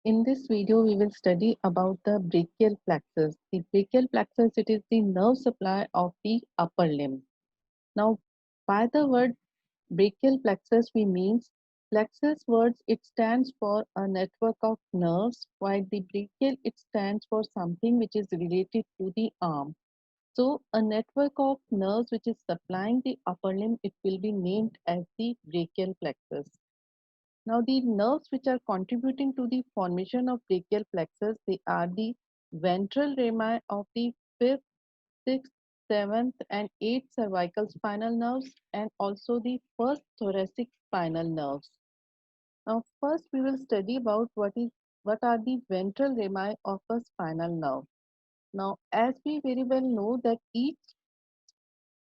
In this video, we will study about the brachial plexus. The brachial plexus, it is the nerve supply of the upper limb. Now, by the word brachial plexus, we means plexus words, it stands for a network of nerves, while the brachial, it stands for something which is related to the arm. So, a network of nerves which is supplying the upper limb, it will be named as the brachial plexus. Now, the nerves which are contributing to the formation of brachial plexus, they are the ventral rami of the fifth, sixth, seventh, and eighth cervical spinal nerves, and also the first thoracic spinal nerves. Now, first we will study about what are the ventral rami of a spinal nerve. Now, as we very well know that each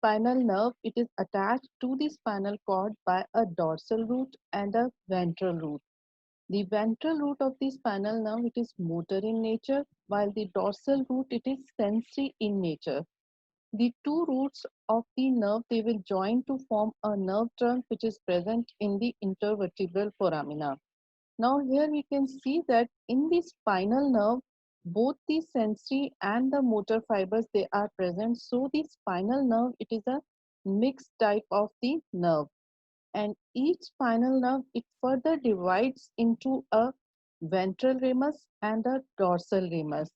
spinal nerve, it is attached to the spinal cord by a dorsal root and a ventral root. The ventral root of the spinal nerve, it is motor in nature, while the dorsal root, it is sensory in nature. The two roots of the nerve, they will join to form a nerve trunk which is present in the intervertebral foramina. Now here we can see that in the spinal nerve, both the sensory and the motor fibers, they are present. So the spinal nerve, it is a mixed type of the nerve, and each spinal nerve, it further divides into a ventral ramus and a dorsal ramus,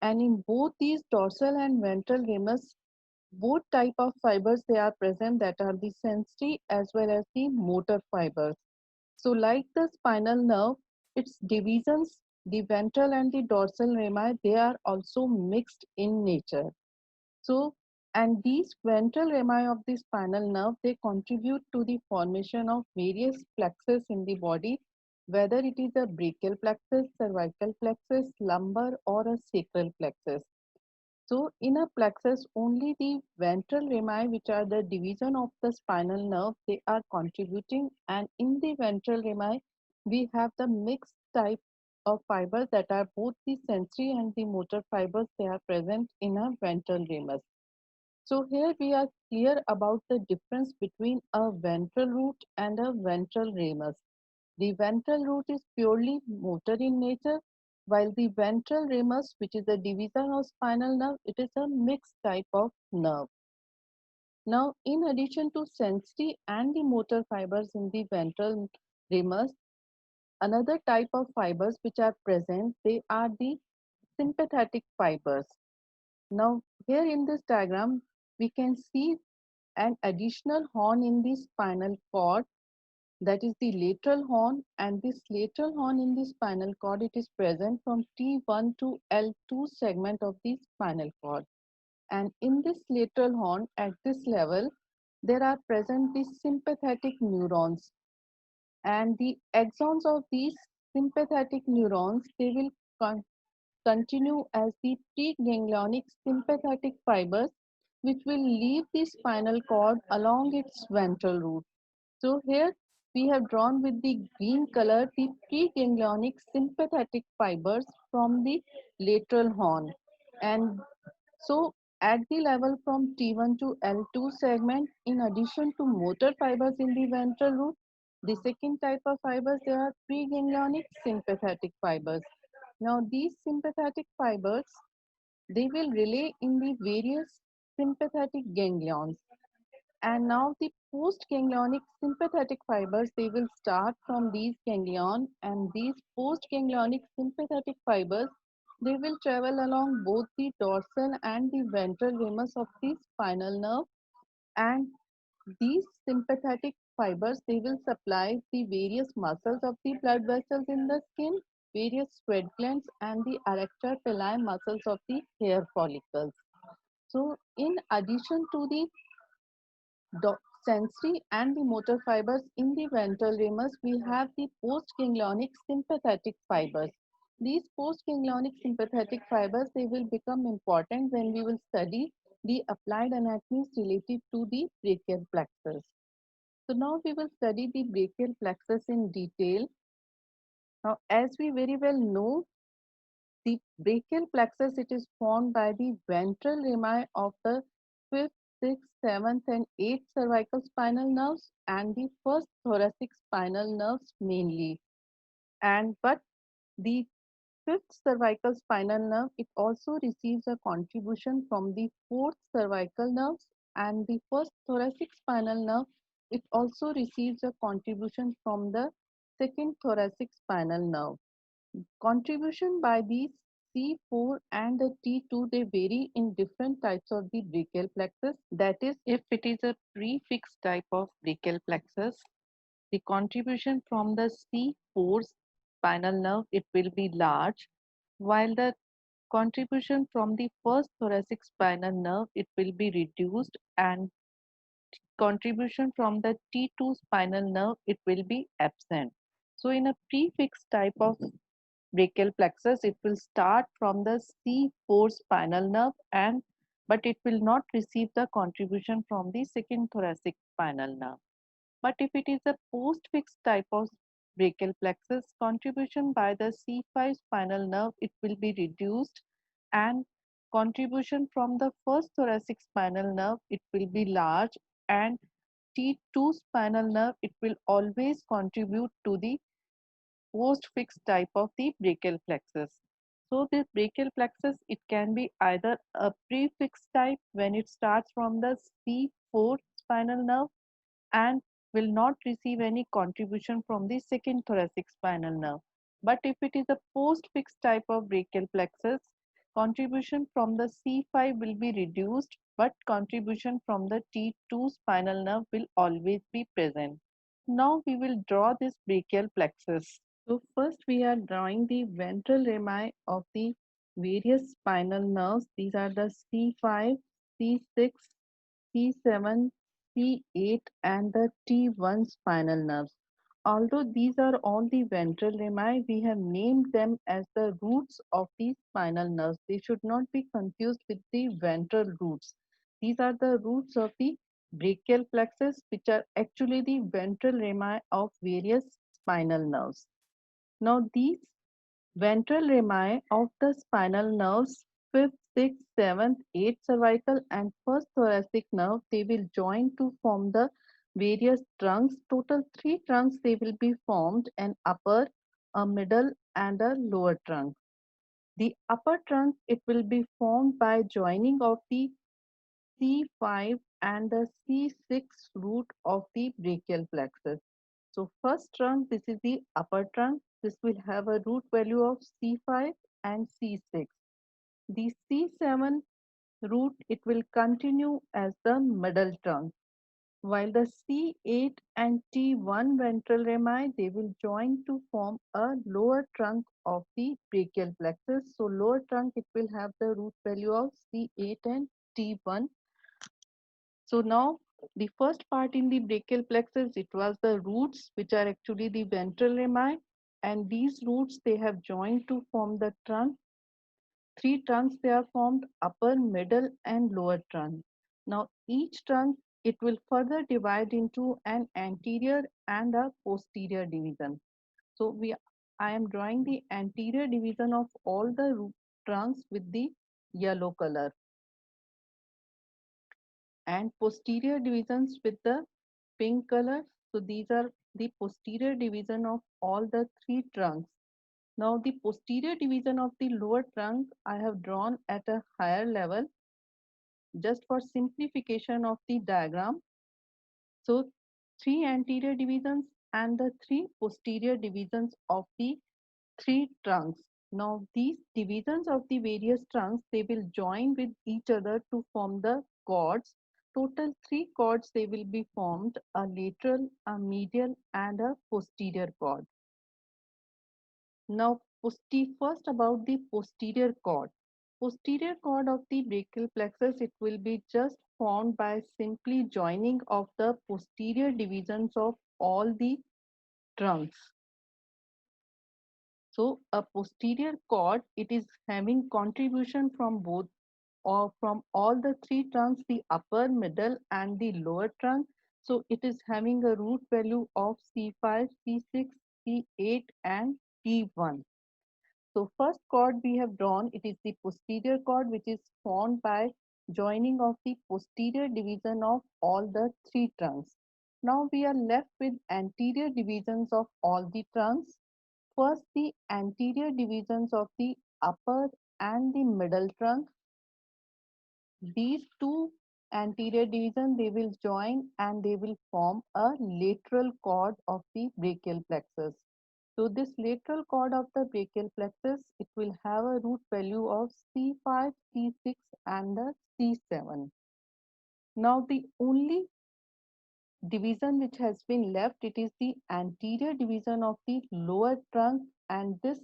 and in both these dorsal and ventral ramus, both type of fibers, they are present, that are the sensory as well as the motor fibers. So like the spinal nerve, its divisions, the ventral and the dorsal rami, they are also mixed in nature. So, and these ventral rami of the spinal nerve, they contribute to the formation of various plexus in the body, whether it is a brachial plexus, cervical plexus, lumbar, or a sacral plexus. So, in a plexus, only the ventral rami, which are the division of the spinal nerve, they are contributing, and in the ventral rami, we have the mixed type of fibers that are both the sensory and the motor fibers, they are present in a ventral ramus. So here we are clear about the difference between a ventral root and a ventral ramus. The ventral root is purely motor in nature, while the ventral ramus, which is a division of spinal nerve, it is a mixed type of nerve. Now, in addition to sensory and the motor fibers in the ventral ramus, another type of fibers which are present, they are the sympathetic fibers. Now, here in this diagram, we can see an additional horn in the spinal cord, that is the lateral horn, and this lateral horn in the spinal cord, it is present from T1 to L2 segment of the spinal cord, and in this lateral horn at this level there are present the sympathetic neurons, and the axons of these sympathetic neurons, they will continue as the preganglionic sympathetic fibers, which will leave the spinal cord along its ventral route. So here we have drawn with the green color the preganglionic sympathetic fibers from the lateral horn. And so at the level from T1 to L2 segment, in addition to motor fibers in the ventral root, the second type of fibers, they are preganglionic sympathetic fibers. Now these sympathetic fibers, they will relay in the various sympathetic ganglions, and now the postganglionic sympathetic fibers, they will start from these ganglion, and these postganglionic sympathetic fibers, they will travel along both the dorsal and the ventral ramus of the spinal nerve, and these sympathetic fibers, they will supply the various muscles of the blood vessels in the skin, various sweat glands, and the arrector pili muscles of the hair follicles. So in addition to the sensory and the motor fibers in the ventral ramus, we have the postganglionic sympathetic fibers. These postganglionic sympathetic fibers, they will become important when we will study the applied anatomies related to the brachial plexus. So now we will study the brachial plexus in detail. Now, as we very well know, the brachial plexus, it is formed by the ventral rami of the fifth, sixth, seventh, and eighth cervical spinal nerves and the first thoracic spinal nerves mainly. And but The fifth cervical spinal nerve, it also receives a contribution from the fourth cervical nerves, and the first thoracic spinal nerve, it also receives a contribution from the second thoracic spinal nerve. Contribution by these C4 and the T2, they vary in different types of the brachial plexus. That is, if it is a prefixed type of brachial plexus, the contribution from the C4 spinal nerve, it will be large, while the contribution from the first thoracic spinal nerve, it will be reduced, and contribution from the T2 spinal nerve, it will be absent. So in a prefixed type of brachial plexus, it will start from the C4 spinal nerve, and but it will not receive the contribution from the second thoracic spinal nerve. But if it is a postfixed type of brachial plexus, contribution by the C5 spinal nerve, it will be reduced, and contribution from the first thoracic spinal nerve, it will be large, and T2 spinal nerve, it will always contribute to the postfixed type of the brachial plexus. So this brachial plexus, it can be either a prefixed type when it starts from the C4 spinal nerve and will not receive any contribution from the second thoracic spinal nerve. But if it is a post-fixed type of brachial plexus, contribution from the C5 will be reduced, but contribution from the T2 spinal nerve will always be present. Now we will draw this brachial plexus. So first we are drawing the ventral rami of the various spinal nerves. These are the C5, C6, T7, T8 and the T1 spinal nerves. Although these are all the ventral rami, we have named them as the roots of the spinal nerves. They should not be confused with the ventral roots. These are the roots of the brachial plexus, which are actually the ventral rami of various spinal nerves. Now these ventral rami of the spinal nerves, fifth, sixth, seventh, eighth cervical and first thoracic nerve, they will join to form the various trunks. Total three trunks they will be formed: an upper, a middle and a lower trunk. The upper trunk, it will be formed by joining of the C5 and the C6 root of the brachial plexus. So first trunk, this is the upper trunk. This will have a root value of C5 and C6. The C7 root, it will continue as the middle trunk, while the C8 and T1 ventral rami, they will join to form a lower trunk of the brachial plexus. So lower trunk, it will have the root value of C8 and T1. So now the first part in the brachial plexus, it was the roots, which are actually the ventral rami, and these roots, they have joined to form the trunk. Three trunks they are formed: upper, middle and lower trunk. Now each trunk, it will further divide into an anterior and a posterior division. So I am drawing the anterior division of all the trunks with the yellow color, and posterior divisions with the pink color. So these are the posterior division of all the three trunks. Now the posterior division of the lower trunk I have drawn at a higher level just for simplification of the diagram. So three anterior divisions and the three posterior divisions of the three trunks. Now these divisions of the various trunks, they will join with each other to form the cords. Total three cords they will be formed: a lateral, a medial and a posterior cord. Now first about the posterior cord. Posterior cord of the brachial plexus, it will be just formed by simply joining of the posterior divisions of all the trunks. So a posterior cord, it is having contribution from both or from all the three trunks, the upper, middle and the lower trunk. So it is having a root value of C5, C6, C8 and T1. So first cord we have drawn, it is the posterior cord, which is formed by joining of the posterior division of all the three trunks. Now we are left with anterior divisions of all the trunks. first the anterior divisions of the upper and the middle trunk. These two anterior divisions, they will join and they will form a lateral cord of the brachial plexus. So this lateral cord of the brachial plexus, it will have a root value of C5, C6 and the C7. Now the only division which has been left, it is the anterior division of the lower trunk, and this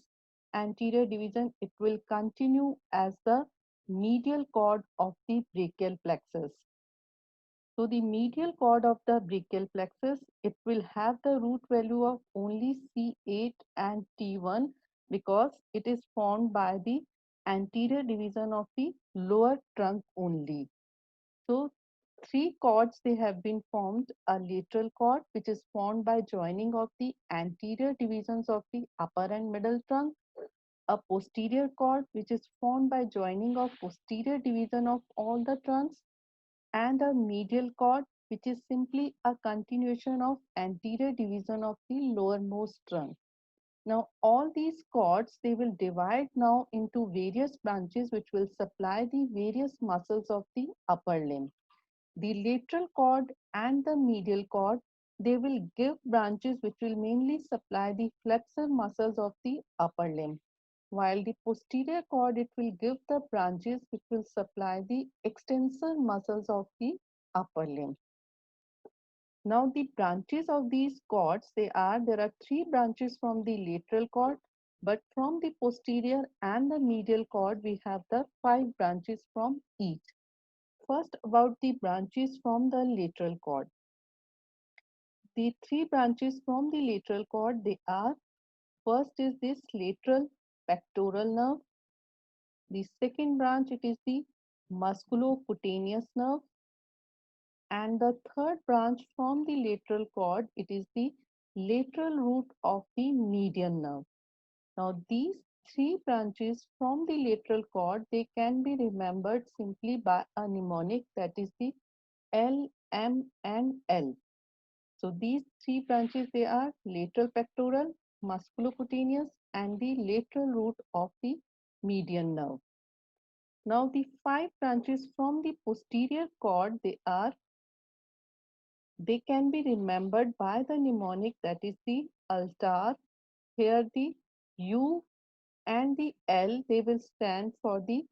anterior division, it will continue as the medial cord of the brachial plexus. So the medial cord of the brachial plexus, it will have the root value of only C8 and T1 because it is formed by the anterior division of the lower trunk only. So three cords, they have been formed: a lateral cord which is formed by joining of the anterior divisions of the upper and middle trunk, a posterior cord which is formed by joining of posterior division of all the trunks, and a medial cord which is simply a continuation of anterior division of the lowermost trunk. Now all these cords, they will divide now into various branches which will supply the various muscles of the upper limb. The lateral cord and the medial cord, they will give branches which will mainly supply the flexor muscles of the upper limb, while the posterior cord, it will give the branches which will supply the extensor muscles of the upper limb. Now the branches of these cords, there are three branches from the lateral cord, but from the posterior and the medial cord, we have the five branches from each. First, about the branches from the lateral cord. The three branches from the lateral cord, they are: first is this lateral pectoral nerve. The second branch, it is the musculocutaneous nerve. And the third branch from the lateral cord, it is the lateral root of the median nerve. Now these three branches from the lateral cord, they can be remembered simply by a mnemonic, that is the L, M and L. So these three branches, they are lateral pectoral, musculocutaneous and the lateral root of the median nerve. Now the five branches from the posterior cord, they can be remembered by the mnemonic, that is the altar. Here the U and the L, they will stand for the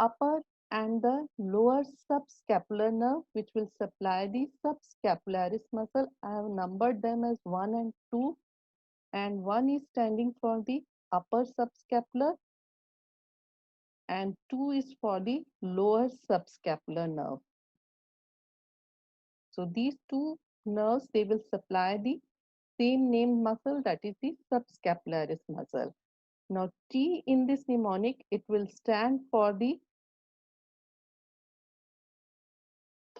upper and the lower subscapular nerve, which will supply the subscapularis muscle. I have numbered them as 1 and 2, and 1 is standing for the upper subscapular and 2 is for the lower subscapular nerve. So these two nerves, they will supply the same named muscle, that is the subscapularis muscle. Now T in this mnemonic, it will stand for the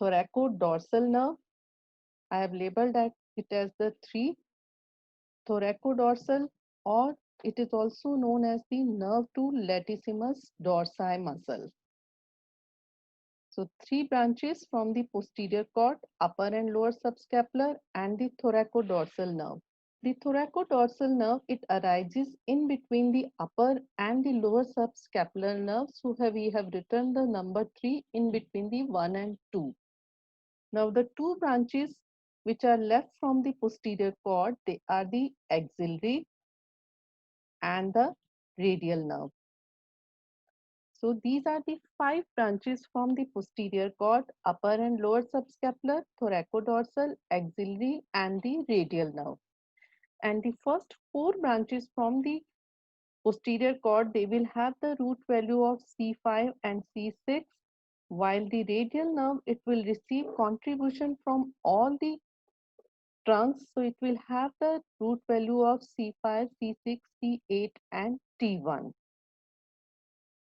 thoracodorsal nerve. I have labeled it as the 3, thoracodorsal, or it is also known as the nerve to latissimus dorsi muscle. So three branches from the posterior cord, upper and lower subscapular, and the thoracodorsal nerve. The thoracodorsal nerve, it arises in between the upper and the lower subscapular nerves. So we have written the number 3 in between the 1 and 2. Now the two branches which are left from the posterior cord, they are the axillary and the radial nerve. So these are the five branches from the posterior cord: upper and lower subscapular, thoracodorsal, axillary and the radial nerve. And the first four branches from the posterior cord, they will have the root value of C5 and C6, while the radial nerve, it will receive contribution from all the trunks. So it will have the root value of C5, C6, C8 and T1.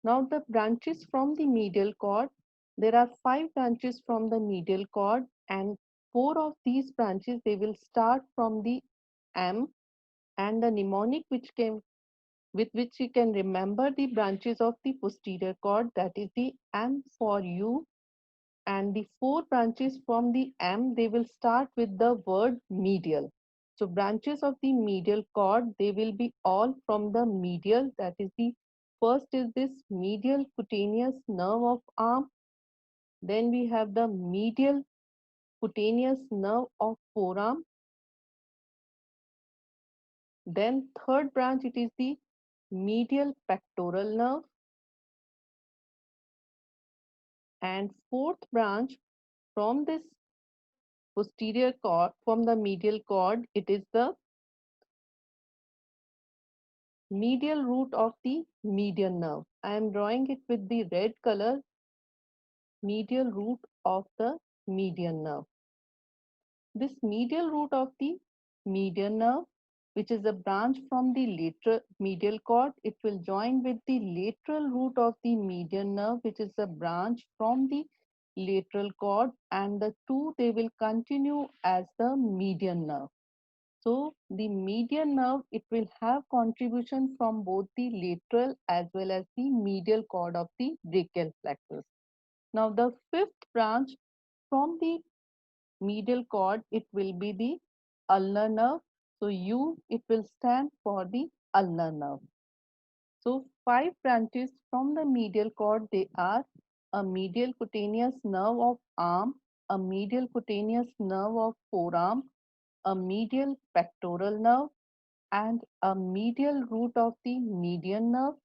Now the branches from the medial cord, there are five branches from the medial cord, and four of these branches, they will start from the M, and the mnemonic which came with which you can remember the branches of the posterior cord, that is the M for U, and the four branches from the M, they will start with the word medial. So branches of the medial cord, they will be all from the medial, that is the first is this medial cutaneous nerve of arm. Then we have the medial cutaneous nerve of forearm. Then third branch, it is the medial pectoral nerve. And fourth branch from this posterior cord, from the medial cord, it is the medial root of the median nerve. I am drawing it with the red color, medial root of the median nerve. This medial root of the median nerve, which is a branch from the lateral medial cord, it will join with the lateral root of the median nerve, which is a branch from the lateral cord, and the two, they will continue as the median nerve. So the median nerve, it will have contribution from both the lateral as well as the medial cord of the brachial plexus. Now the fifth branch from the medial cord, it will be the ulnar nerve. So U, it will stand for the ulnar nerve. So five branches from the medial cord, they are a medial cutaneous nerve of arm, a medial cutaneous nerve of forearm, a medial pectoral nerve, and a medial root of the median nerve.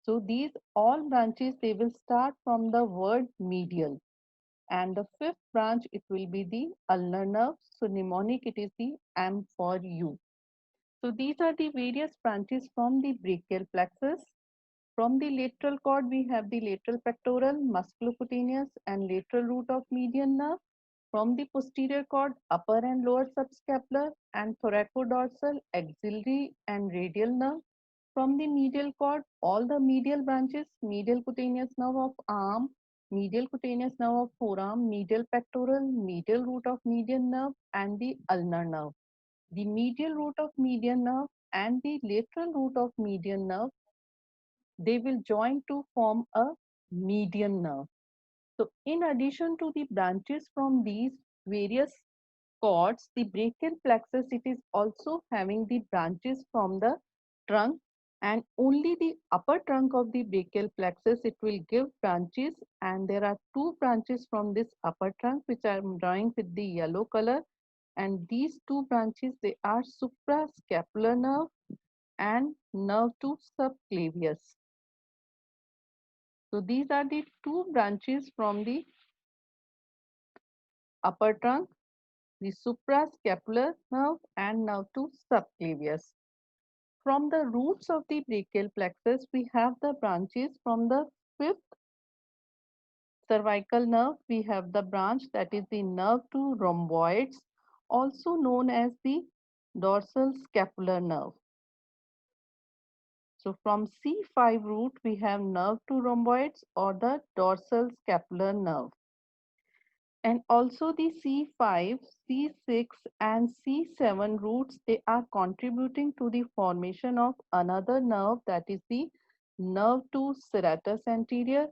So these all branches, they will start from the word medial. And the fifth branch, it will be the ulnar nerve. So mnemonic, it is the M for U. So these are the various branches from the brachial plexus. From the lateral cord, we have the lateral pectoral, musculocutaneous, and lateral root of median nerve. From the posterior cord, upper and lower subscapular and thoracodorsal, axillary and radial nerve. From the medial cord, all the medial branches, medial cutaneous nerve of arm, medial cutaneous nerve of forearm, medial pectoral, medial root of median nerve, and the ulnar nerve. The medial root of median nerve and the lateral root of median nerve, they will join to form a median nerve. So in addition to the branches from these various cords, the brachial plexus, it is also having the branches from the trunk, and only the upper trunk of the brachial plexus, it will give branches, and there are two branches from this upper trunk which I am drawing with the yellow color, and these two branches, they are suprascapular nerve and nerve to subclavius. So these are the two branches from the upper trunk, the suprascapular nerve and nerve to subclavius. From the roots of the brachial plexus, we have the branches from the fifth cervical nerve. We have the branch that is the nerve to rhomboids, also known as the dorsal scapular nerve. So from C5 root, we have nerve to rhomboids or the dorsal scapular nerve. And also the C5, C6 and C7 roots, they are contributing to the formation of another nerve, that is the nerve to serratus anterior,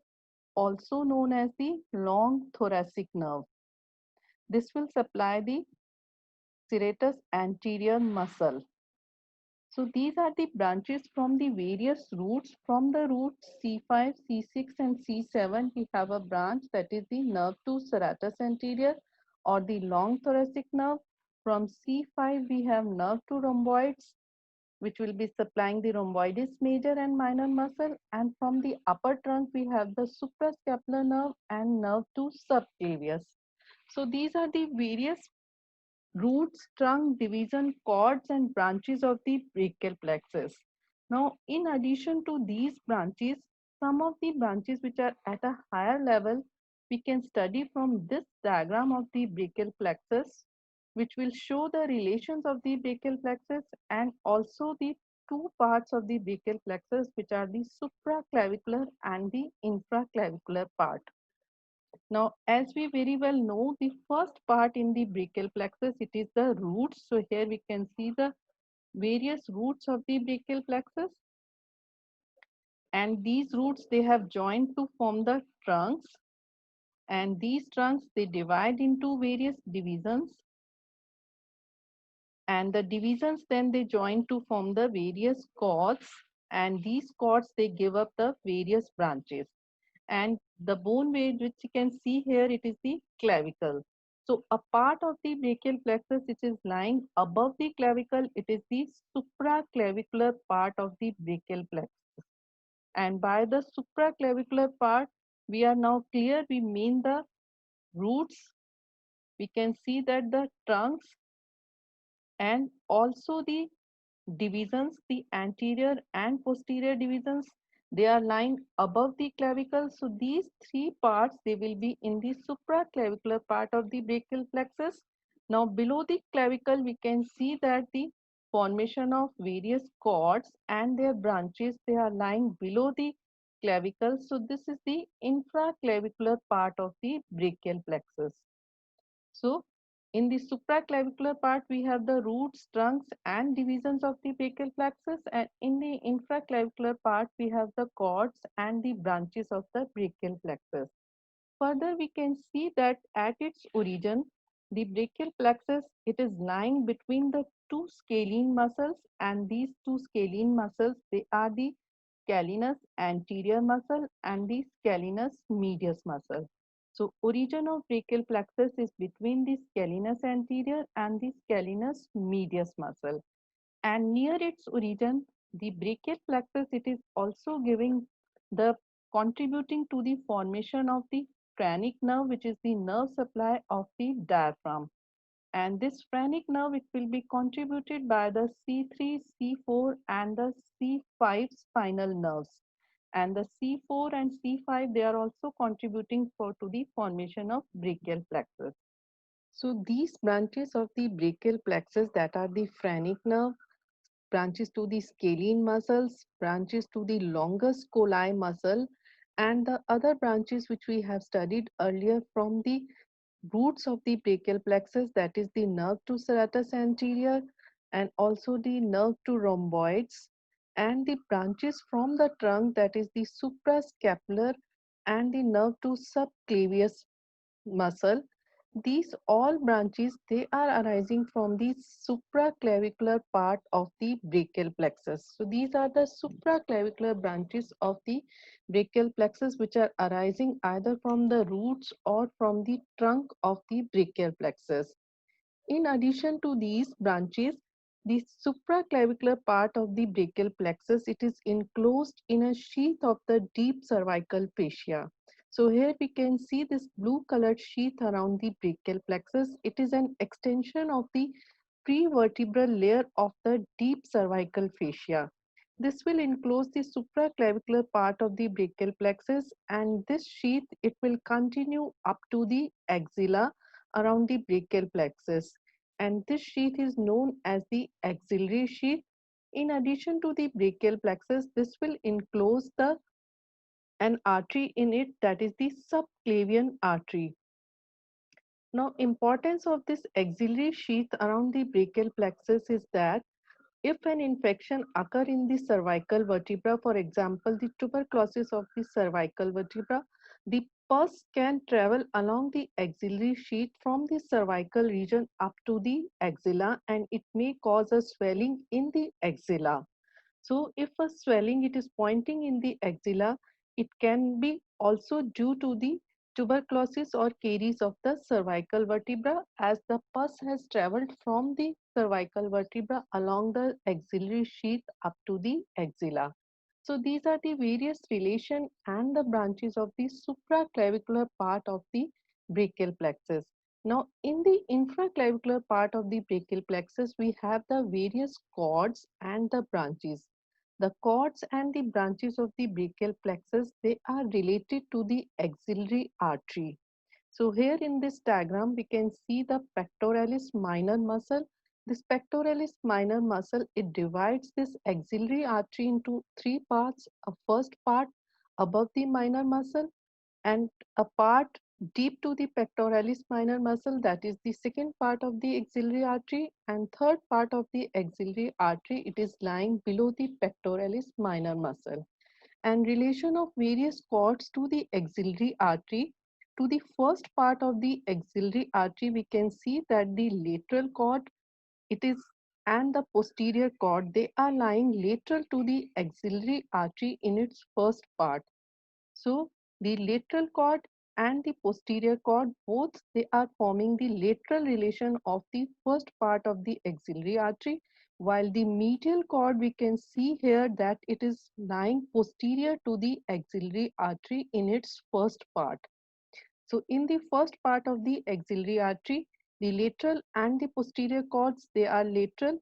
also known as the long thoracic nerve. This will supply the serratus anterior muscle. So these are the branches from the various roots. From the roots C5, C6 and C7, we have a branch that is the nerve to serratus anterior or the long thoracic nerve. From C5, we have nerve to rhomboids, which will be supplying the rhomboides major and minor muscle. And from the upper trunk, we have the suprascapular nerve and nerve to subclavius. So these are the various roots, trunk, division, cords, and branches of the brachial plexus. Now, in addition to these branches, some of the branches which are at a higher level, we can study from this diagram of the brachial plexus, which will show the relations of the brachial plexus and also the two parts of the brachial plexus, which are the supraclavicular and the infraclavicular part. Now, as we very well know, the first part in the brachial plexus, it is the roots. So here we can see the various roots of the brachial plexus. And these roots, they have joined to form the trunks. And these trunks, they divide into various divisions. and the divisions then they join to form the various cords, and these cords they give up the various branches. And the bone which you can see here, it is the clavicle. So a part of the brachial plexus which is lying above the clavicle, it is the supraclavicular part of the brachial plexus. And by the supraclavicular part, we are now clear, we mean the roots. We can see that the trunks and also the divisions, the anterior and posterior divisions, they are lying above the clavicle. So these three parts, they will be in the supraclavicular part of the brachial plexus. Now below the clavicle, we can see that the formation of various cords and their branches, they are lying below the clavicle. So this is the infraclavicular part of the brachial plexus. So in the supraclavicular part, we have the roots, trunks, and divisions of the brachial plexus. And in the infraclavicular part, we have the cords and the branches of the brachial plexus. Further, we can see that at its origin, the brachial plexus, it is lying between the two scalene muscles, and these two scalene muscles, they are the scalenus anterior muscle and the scalenus medius muscle. So origin of brachial plexus is between the scalenus anterior and the scalenus medius muscle. And near its origin, the brachial plexus, it is also giving the contributing to the formation of the phrenic nerve, which is the nerve supply of the diaphragm. And this phrenic nerve, it will be contributed by the C3, C4 and the C5 spinal nerves. And the C4 and C5, they are also contributing to the formation of brachial plexus. So these branches of the brachial plexus, that are the phrenic nerve, branches to the scalene muscles, branches to the longus colli muscle, and the other branches which we have studied earlier from the roots of the brachial plexus, that is the nerve to serratus anterior and also the nerve to rhomboids, and the branches from the trunk, that is the suprascapular and the nerve to subclavius muscle. These all branches, they are arising from the supraclavicular part of the brachial plexus. So these are the supraclavicular branches of the brachial plexus which are arising either from the roots or from the trunk of the brachial plexus. In addition to these branches, the supraclavicular part of the brachial plexus, it is enclosed in a sheath of the deep cervical fascia. So here we can see this blue colored sheath around the brachial plexus. It is an extension of the prevertebral layer of the deep cervical fascia. This will enclose the supraclavicular part of the brachial plexus, and this sheath, it will continue up to the axilla around the brachial plexus, and this sheath is known as the axillary sheath. In addition to the brachial plexus, this will enclose the an artery in it, that is the subclavian artery. Now, importance of this axillary sheath around the brachial plexus is that if an infection occur in the cervical vertebra, for example, the tuberculosis of the cervical vertebra, the pus can travel along the axillary sheath from the cervical region up to the axilla, and it may cause a swelling in the axilla. So if a swelling it is pointing in the axilla, it can be also due to the tuberculosis or caries of the cervical vertebra, as the pus has traveled from the cervical vertebra along the axillary sheath up to the axilla. So these are the various relation and the branches of the supraclavicular part of the brachial plexus. Now, in the infraclavicular part of the brachial plexus, we have the various cords and the branches. The cords and the branches of the brachial plexus, they are related to the axillary artery. So here in this diagram, we can see the pectoralis minor muscle. This pectoralis minor muscle, it divides this axillary artery into three parts. A first part above the minor muscle, and a part deep to the pectoralis minor muscle, that is the second part of the axillary artery, and third part of the axillary artery, it is lying below the pectoralis minor muscle. And relation of various cords to the axillary artery. To the first part of the axillary artery, we can see that the lateral cord, it is and the posterior cord, they are lying lateral to the axillary artery in its first part. So the lateral cord and the posterior cord, both they are forming the lateral relation of the first part of the axillary artery, while the medial cord, we can see here that it is lying posterior to the axillary artery in its first part. So in the first part of the axillary artery, the lateral and the posterior cords, they are lateral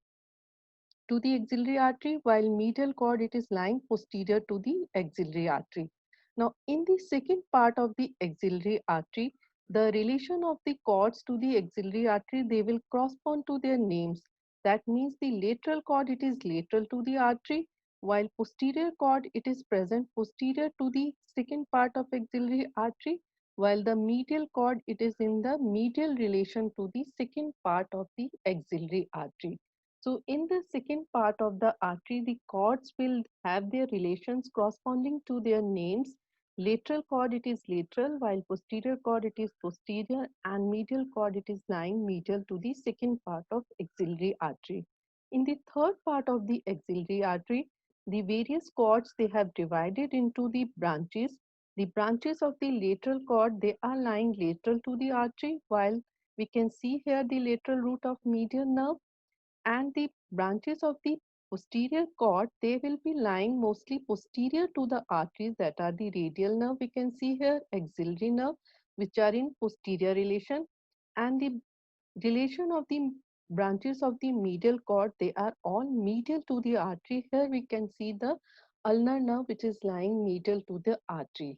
to the axillary artery, while medial cord, it is lying posterior to the axillary artery. Now, in the second part of the axillary artery, the relation of the cords to the axillary artery, they will correspond to their names. That means the lateral cord, it is lateral to the artery, while posterior cord, it is present posterior to the second part of axillary artery, while the medial cord, it is in the medial relation to the second part of the axillary artery. So in the second part of the artery, the cords will have their relations corresponding to their names. Lateral cord, it is lateral, while posterior cord, it is posterior, and medial cord, it is lying medial to the second part of axillary artery. In the third part of the axillary artery, the various cords, they have divided into the branches. The branches of the lateral cord, they are lying lateral to the artery, while we can see here the lateral root of median nerve, and the branches of the posterior cord, they will be lying mostly posterior to the arteries, that are the radial nerve, we can see here, axillary nerve, which are in posterior relation, and the relation of the branches of the medial cord, they are all medial to the artery. Here we can see the ulnar nerve, which is lying medial to the artery.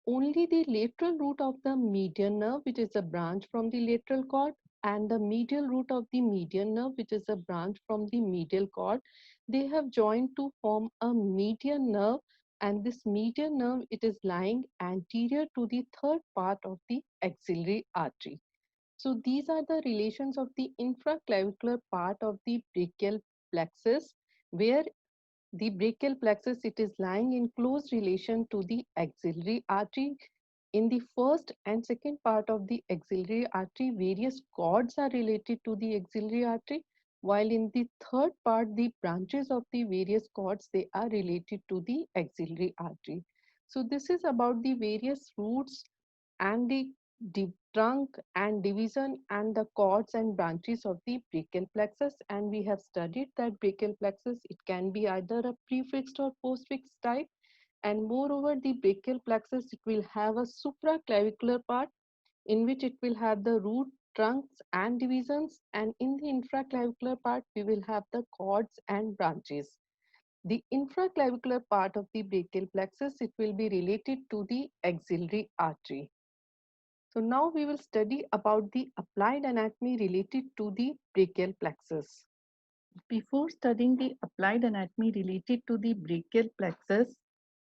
Only the lateral root of the median nerve, which is a branch from the lateral cord, and the medial root of the median nerve, which is a branch from the medial cord, they have joined to form a median nerve, and this median nerve, it is lying anterior to the third part of the axillary artery. So these are the relations of the infraclavicular part of the brachial plexus, where the brachial plexus, it is lying in close relation to the axillary artery. In the first and second part of the axillary artery, various cords are related to the axillary artery, while in the third part, the branches of the various cords, they are related to the axillary artery. So this is about the various roots and the trunk and division and the cords and branches of the brachial plexus, and we have studied that brachial plexus, it can be either a prefixed or postfixed type, and moreover the brachial plexus, it will have a supraclavicular part in which it will have the root, trunks and divisions, and in the infraclavicular part we will have the cords and branches. The infraclavicular part of the brachial plexus, it will be related to the axillary artery. So now we will study about the applied anatomy related to the brachial plexus. Before studying the applied anatomy related to the brachial plexus,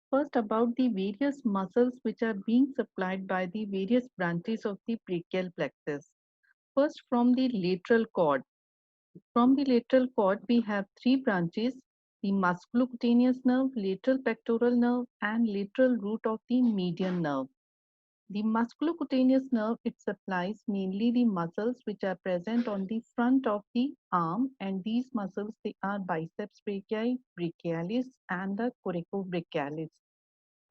first about the various muscles which are being supplied by the various branches of the brachial plexus. First, from the lateral cord. From the lateral cord, we have three branches: the musculocutaneous nerve, lateral pectoral nerve, and lateral root of the median nerve. The musculocutaneous nerve, it supplies mainly the muscles which are present on the front of the arm, and these muscles, they are biceps brachii, brachialis, and the coracobrachialis.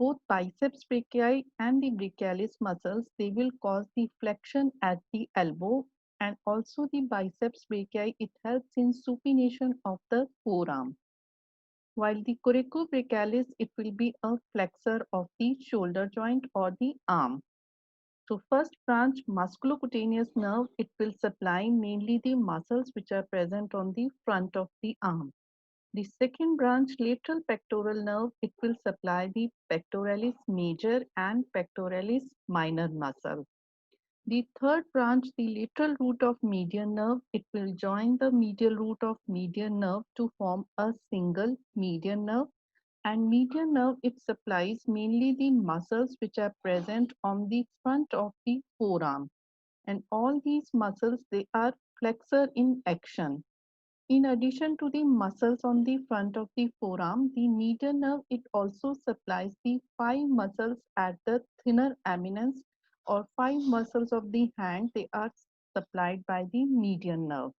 Both biceps brachii and the brachialis muscles, they will cause the flexion at the elbow, and also the biceps brachii, it helps in supination of the forearm, while the coracobrachialis, it will be a flexor of the shoulder joint or the arm. So first branch, musculocutaneous nerve, it will supply mainly the muscles which are present on the front of the arm. The second branch, lateral pectoral nerve, it will supply the pectoralis major and pectoralis minor muscle. The third branch, the lateral root of median nerve, it will join the medial root of median nerve to form a single median nerve, and median nerve, it supplies mainly the muscles which are present on the front of the forearm, and all these muscles, they are flexor in action. In addition to the muscles on the front of the forearm, the median nerve, it also supplies the five muscles at the thinner eminence, or five muscles of the hand, they are supplied by the median nerve.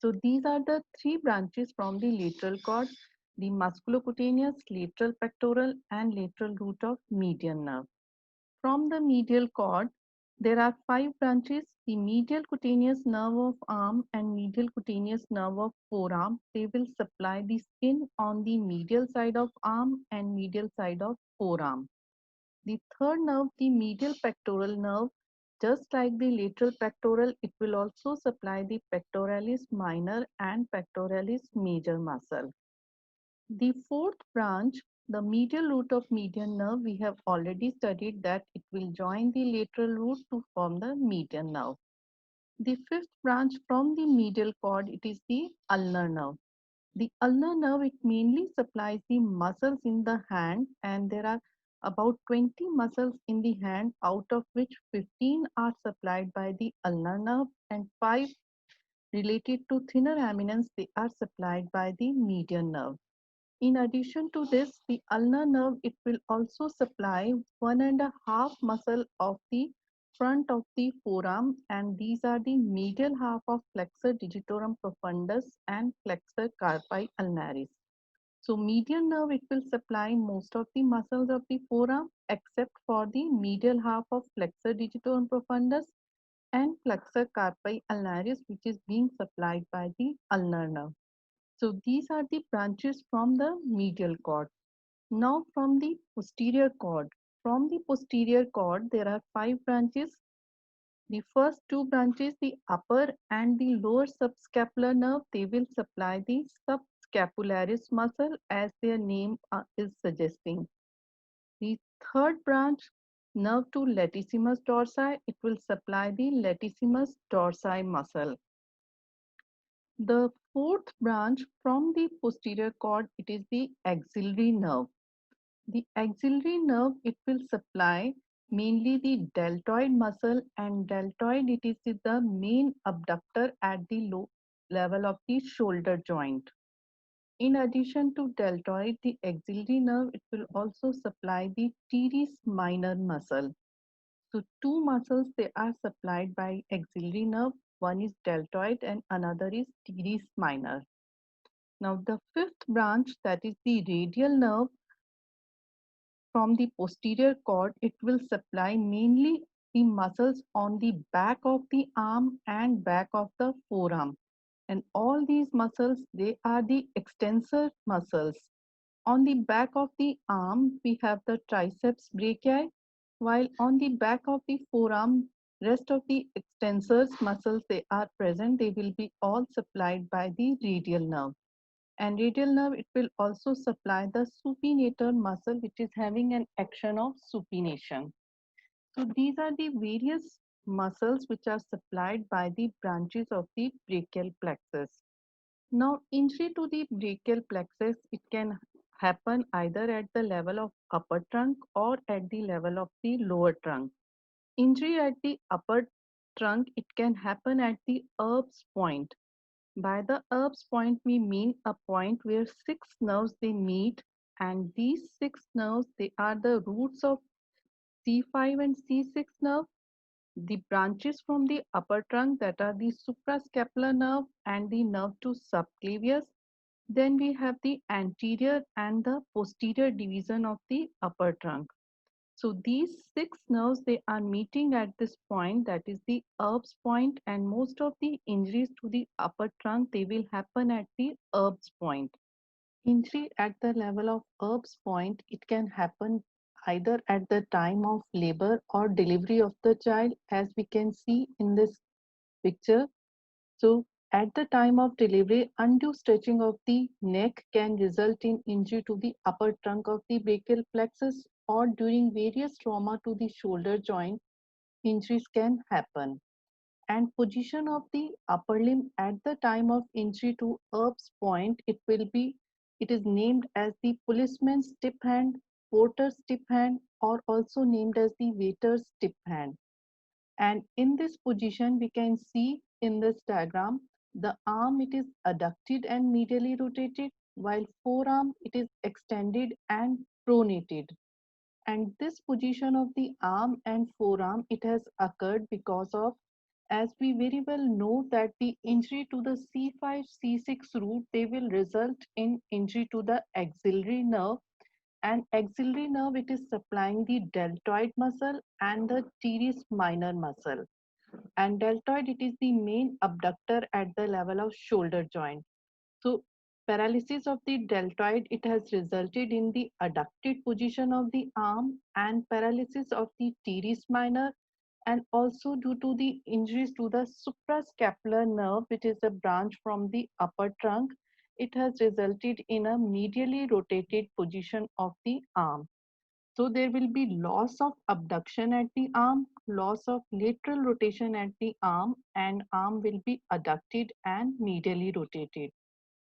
So these are the three branches from the lateral cord: the musculocutaneous, lateral pectoral, and lateral root of median nerve. From the medial cord, there are five branches: the medial cutaneous nerve of arm and medial cutaneous nerve of forearm. They will supply the skin on the medial side of arm and medial side of forearm. The third nerve, the medial pectoral nerve, just like the lateral pectoral, it will also supply the pectoralis minor and pectoralis major muscle. The fourth branch, the medial root of median nerve, we have already studied that it will join the lateral root to form the median nerve. The fifth branch from the medial cord, it is the ulnar nerve. The ulnar nerve, it mainly supplies the muscles in the hand, and there are about 20 muscles in the hand, out of which 15 are supplied by the ulnar nerve and 5 related to thinner eminence, they are supplied by the median nerve. In addition to this, the ulnar nerve, it will also supply 1.5 muscle of the front of the forearm, and these are the medial half of flexor digitorum profundus and flexor carpi ulnaris. So median nerve, it will supply most of the muscles of the forearm except for the medial half of flexor digitorum profundus and flexor carpi ulnaris, which is being supplied by the ulnar nerve. So these are the branches from the medial cord. Now from the posterior cord. From the posterior cord, there are five branches. The first two branches, the upper and the lower subscapular nerve, they will supply the subscapularis muscle as their name is suggesting. The third branch, nerve to latissimus dorsi, it will supply the latissimus dorsi muscle. The fourth branch from the posterior cord, it is the axillary nerve. The axillary nerve, it will supply mainly the deltoid muscle, and deltoid, it is the main abductor at the low level of the shoulder joint. In addition to deltoid, the axillary nerve, it will also supply the teres minor muscle. So two muscles, they are supplied by axillary nerve. One is deltoid and another is teres minor. Now the fifth branch, that is the radial nerve from the posterior cord, it will supply mainly the muscles on the back of the arm and back of the forearm. And all these muscles, they are the extensor muscles. On the back of the arm, we have the triceps brachii, while on the back of the forearm, rest of the extensors muscles, they are present. They will be all supplied by the radial nerve. And radial nerve, it will also supply the supinator muscle, which is having an action of supination. So these are the various muscles which are supplied by the branches of the brachial plexus. Now, injury to the brachial plexus, it can happen either at the level of upper trunk or at the level of the lower trunk. Injury at the upper trunk, it can happen at the Erb's point. By the Erb's point, we mean a point where six nerves they meet, and these six nerves, they are the roots of C5 and C6 nerve, the branches from the upper trunk, that are the suprascapular nerve and the nerve to subclavius. Then we have the anterior and the posterior division of the upper trunk. So these six nerves, they are meeting at this point, that is the Erb's point, and most of the injuries to the upper trunk, they will happen at the Erb's point. Injury at the level of Erb's point, it can happen either at the time of labor or delivery of the child, as we can see in this picture. So at the time of delivery, undue stretching of the neck can result in injury to the upper trunk of the brachial plexus, or during various trauma to the shoulder joint, injuries can happen. And position of the upper limb at the time of injury to Erb's point, it is named as the policeman's stiff hand, porter's stiff hand, or also named as the waiter's stiff hand. And in this position, we can see in this diagram, the arm, it is adducted and medially rotated, while forearm, it is extended and pronated. And this position of the arm and forearm, it has occurred because of as we very well know that the injury to the C5, C6 root, they will result in injury to the axillary nerve, and axillary nerve, it is supplying the deltoid muscle and the teres minor muscle. And deltoid, it is the main abductor at the level of shoulder joint. So paralysis of the deltoid, it has resulted in the adducted position of the arm and paralysis of the teres minor, and also due to the injuries to the suprascapular nerve, which is a branch from the upper trunk, it has resulted in a medially rotated position of the arm. So there will be loss of abduction at the arm, loss of lateral rotation at the arm, and arm will be adducted and medially rotated.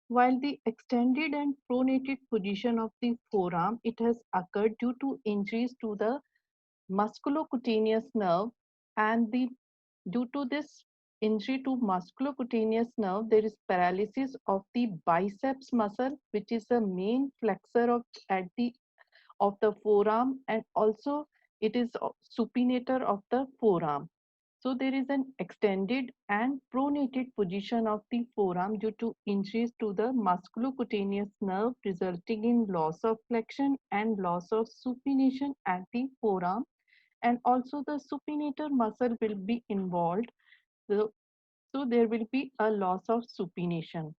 While the extended and pronated position of the forearm, it has occurred due to injuries to the musculocutaneous nerve, and due to this injury to musculocutaneous nerve, there is paralysis of the biceps muscle, which is the main flexor of the forearm, and also it is supinator of the forearm. So there is an extended and pronated position of the forearm due to injuries to the musculocutaneous nerve, resulting in loss of flexion and loss of supination at the forearm, and also the supinator muscle will be involved. So, so there will be a loss of supination.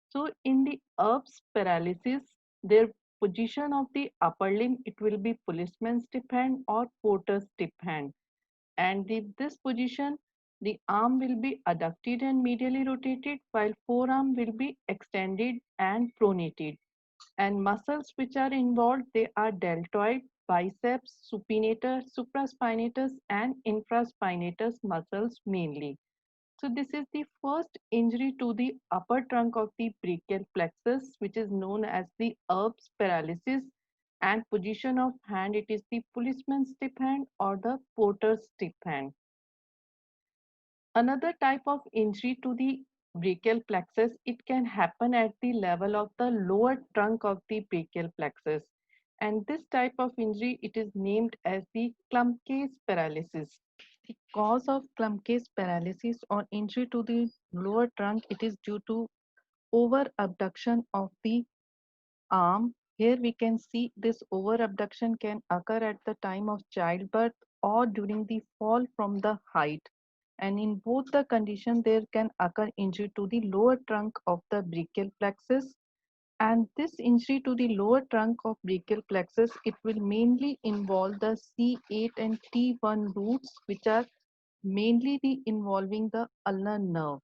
So in the Erb's paralysis, their position of the upper limb, it will be policeman's stiff hand or porter's stiff hand. And in this position, the arm will be adducted and medially rotated, while forearm will be extended and pronated. And muscles which are involved, they are deltoid, biceps, supinator, supraspinatus, and infraspinatus muscles mainly. So this is the first injury to the upper trunk of the brachial plexus, which is known as the Erb's paralysis. And position of hand, it is the policeman's stiff hand or the porter's stiff hand. Another type of injury to the brachial plexus, it can happen at the level of the lower trunk of the brachial plexus. And this type of injury, it is named as the Klumpke's paralysis. The cause of Klumpke's paralysis or injury to the lower trunk, it is due to over abduction of the arm. Here we can see this over abduction can occur at the time of childbirth or during the fall from the height. And in both the condition, there can occur injury to the lower trunk of the brachial plexus. And this injury to the lower trunk of brachial plexus, it will mainly involve the C8 and T1 roots, which are mainly involving the ulnar nerve.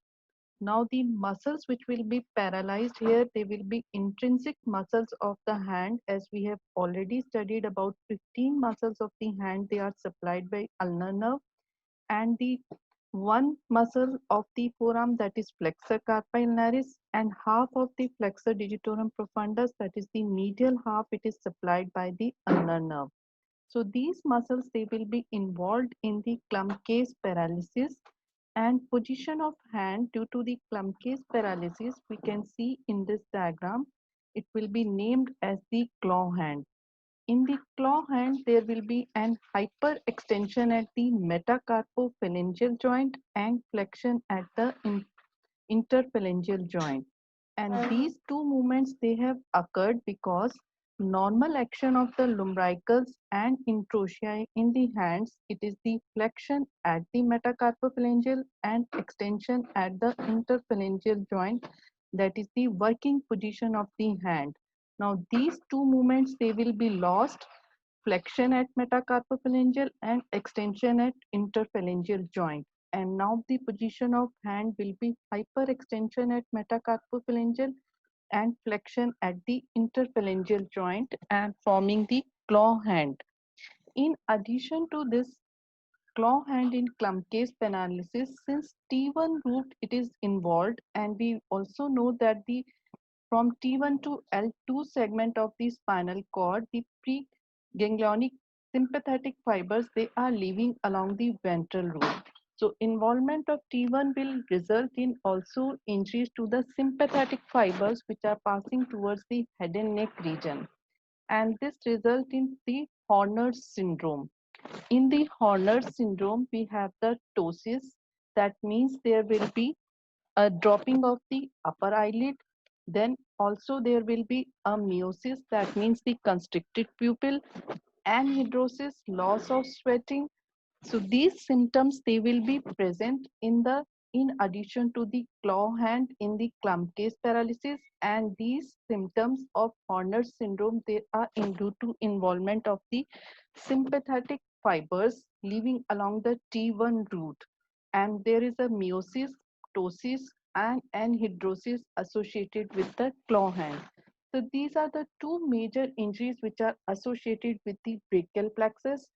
Now the muscles which will be paralyzed here, they will be intrinsic muscles of the hand, as we have already studied about 15 muscles of the hand, they are supplied by ulnar nerve, and the one muscle of the forearm, that is flexor carpi ulnaris, and half of the flexor digitorum profundus, that is the medial half, it is supplied by the ulnar nerve. So these muscles, they will be involved in the Klumpke's paralysis, and position of hand due to the Klumpke's paralysis, we can see in this diagram, it will be named as the claw hand. In the claw hand, there will be an hyperextension at the metacarpophalangeal joint and flexion at the interphalangeal joint. And these two movements, they have occurred because normal action of the lumbricals and interossei in the hands, it is the flexion at the metacarpophalangeal and extension at the interphalangeal joint, that is the working position of the hand. Now these two movements, they will be lost, flexion at metacarpophalangeal and extension at interphalangeal joint. And now the position of hand will be hyperextension at metacarpophalangeal and flexion at the interphalangeal joint and forming the claw hand. In addition to this claw hand in Klumpke's paralysis, since T1 root it is involved, and we also know that the from T1 to L2 segment of the spinal cord, the preganglionic sympathetic fibers, they are leaving along the ventral root. So involvement of T1 will result in also injuries to the sympathetic fibers which are passing towards the head and neck region. And this result in the Horner's syndrome. In the Horner's syndrome, we have the ptosis, that means there will be a dropping of the upper eyelid. Then also there will be a miosis, that means the constricted pupil, anhidrosis, loss of sweating. So these symptoms, they will be present in addition to the claw hand in the Klumpke's paralysis, and these symptoms of Horner syndrome, they are due to involvement of the sympathetic fibers living along the T1 root, and there is a meiosis, ptosis, and anhidrosis associated with the claw hand. So these are the two major injuries which are associated with the brachial plexus.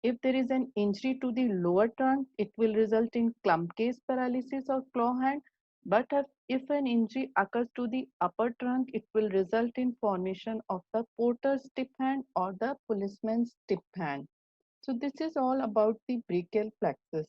If there is an injury to the lower trunk, it will result in Klumpke's paralysis or claw hand. But if an injury occurs to the upper trunk, it will result in formation of the porter's tip hand or the policeman's tip hand. So this is all about the brachial plexus.